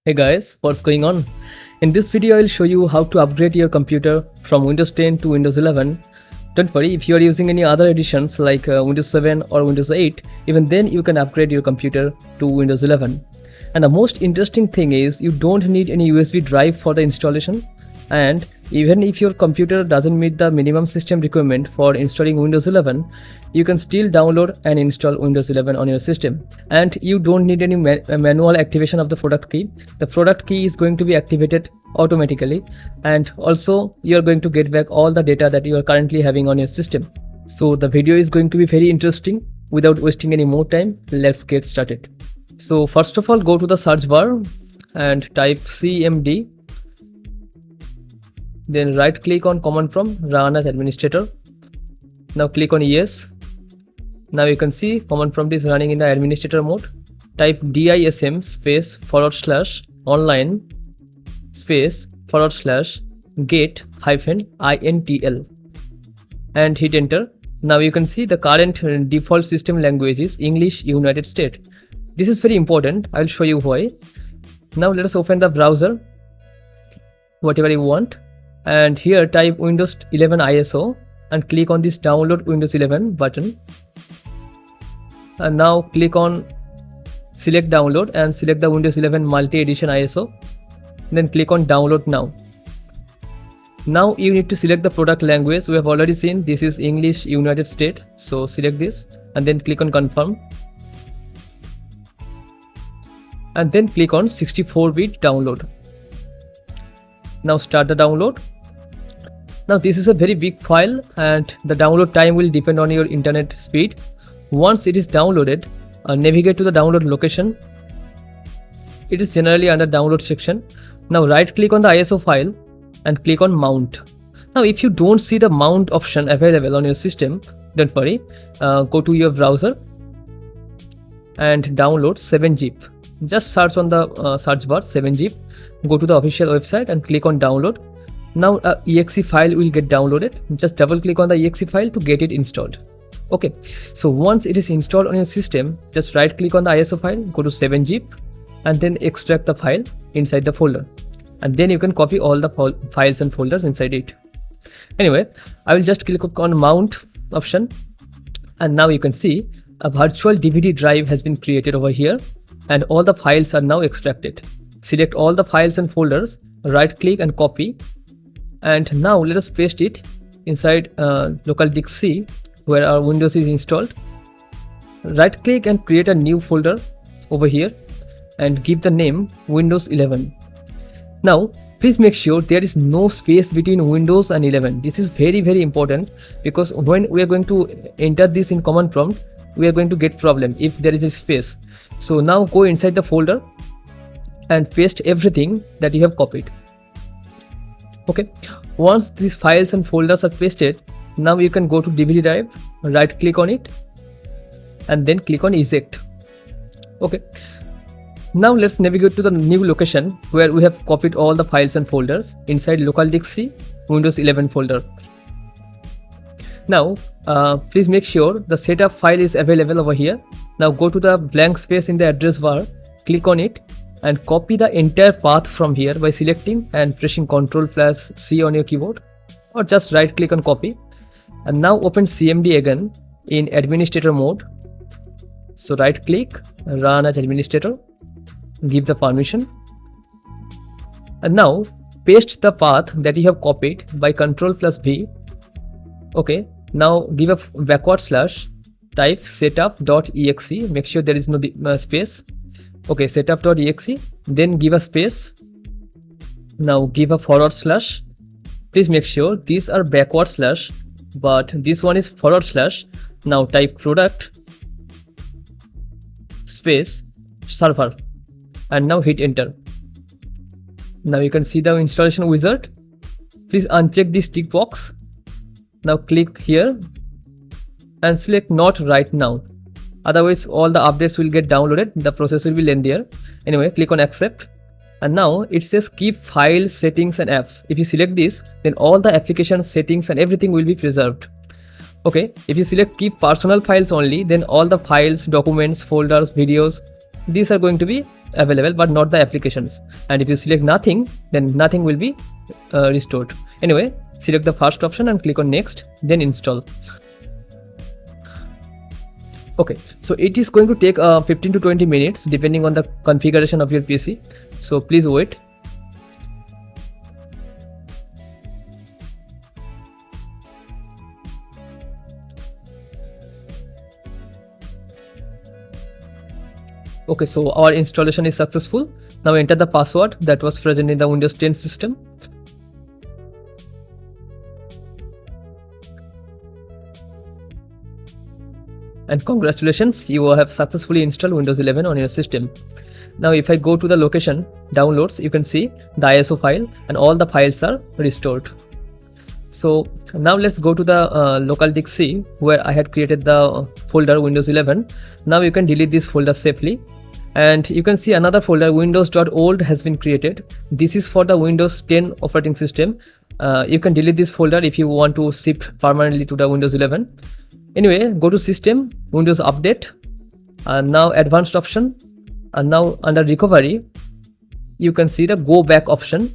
Hey guys, what's going on? In this video, I'll show you how to upgrade your computer from Windows 10 to Windows 11. Don't worry, if you are using any other editions like Windows 7 or Windows 8, even then you can upgrade your computer to Windows 11. And the most interesting thing is you don't need any USB drive for the installation. And even if your computer doesn't meet the minimum system requirement for installing Windows 11, you can still download and install Windows 11 on your system. And you don't need any manual activation of the product key. The product key is going to be activated automatically, and also you are going to get back all the data that you are currently having on your system. So the video is going to be very interesting. Without wasting any more time, let's get started. So first of all, go to the search bar and type cmd. Then right click on command prompt, run as administrator. Now click on yes. Now you can see command prompt is running in the administrator mode. Type dism space / online space / get -intl and hit enter. Now you can see the current default system language is English United States. This is very important. I'll show you why. Now let us open the browser, whatever you want. And here type Windows 11 ISO and click on this download Windows 11 button. And now click on select download and select the Windows 11 multi-edition ISO. Then click on download now. Now you need to select the product language. We have already seen this is English United States. So select this and then click on confirm. And then click on 64-bit download. Now start the download. Now this is a very big file and the download time will depend on your internet speed. Once it is downloaded, navigate to the download location. It is generally under download section. Now right click on the ISO file and click on mount. Now if you don't see the mount option available on your system, don't worry, go to your browser and download 7-zip. Just search on the search bar 7-zip. Go to the official website and click on download. Now a exe file will get downloaded. Just double click on the exe file to get it installed. Okay, so once it is installed on your system, just right click on the ISO file, go to 7-zip and then extract the file inside the folder. And then you can copy all the files and folders inside it. Anyway, I will just click on mount option. And now you can see a virtual DVD drive has been created over here and all the files are now extracted. Select all the files and folders, right click and copy. And now let us paste it inside local disk C where our Windows is installed. Right click and create a new folder over here and give the name Windows 11. Now please make sure there is no space between Windows and 11. This is very important because when we are going to enter this in command prompt, we are going to get problem if there is a space. So now go inside the folder and paste everything that you have copied. Okay, once these files and folders are pasted, now you can go to DVD drive, right click on it and then click on eject. Okay, now let's navigate to the new location where we have copied all the files and folders inside local disk C Windows 11 folder. Now please make sure the setup file is available over here. Now go to the blank space in the address bar, click on it and copy the entire path from here by selecting and pressing Ctrl+C on your keyboard, or just right click on copy. And now open cmd again in administrator mode. So right click, run as administrator, give the permission. And now paste the path that you have copied by Ctrl+V. Okay, now give a backward slash, type setup.exe, make sure there is no space. Okay, setup.exe, then give a space. Now give a forward slash. Please make sure these are backward slash, but this one is forward slash. Now type product space server and now hit enter. Now you can see the installation wizard. Please uncheck this tick box. Now click here and select not right now. Otherwise all the updates will get downloaded, the process will be lengthier. Anyway, click on accept and now it says keep files, settings and apps. If you select this, then all the application settings and everything will be preserved. Okay, if you select keep personal files only, then all the files, documents, folders, videos, these are going to be available but not the applications, and if you select nothing, then nothing will be restored. Anyway, select the first option and click on next, then install. Okay, so it is going to take 15 to 20 minutes depending on the configuration of your PC, so please wait. Okay, so our installation is successful. Now enter the password that was present in the Windows 10 system. And congratulations, you have successfully installed Windows 11 on your system. Now if I go to the location downloads, you can see the ISO file and all the files are restored. So now let's go to the local disk C where I had created the folder Windows 11. Now you can delete this folder safely, and you can see another folder windows.old has been created. This is for the Windows 10 operating system. You can delete this folder if you want to shift permanently to the Windows 11. Anyway, go to System, Windows Update, and now Advanced option, and now under Recovery you can see the Go Back option.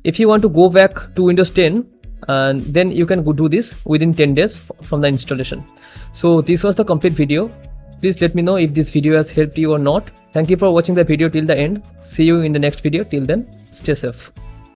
If you want to go back to Windows 10, and then you can go do this within 10 days from the installation. So this was the complete video. Please let me know if this video has helped you or not. Thank you for watching the video till the end. See you in the next video. Till then, stay safe.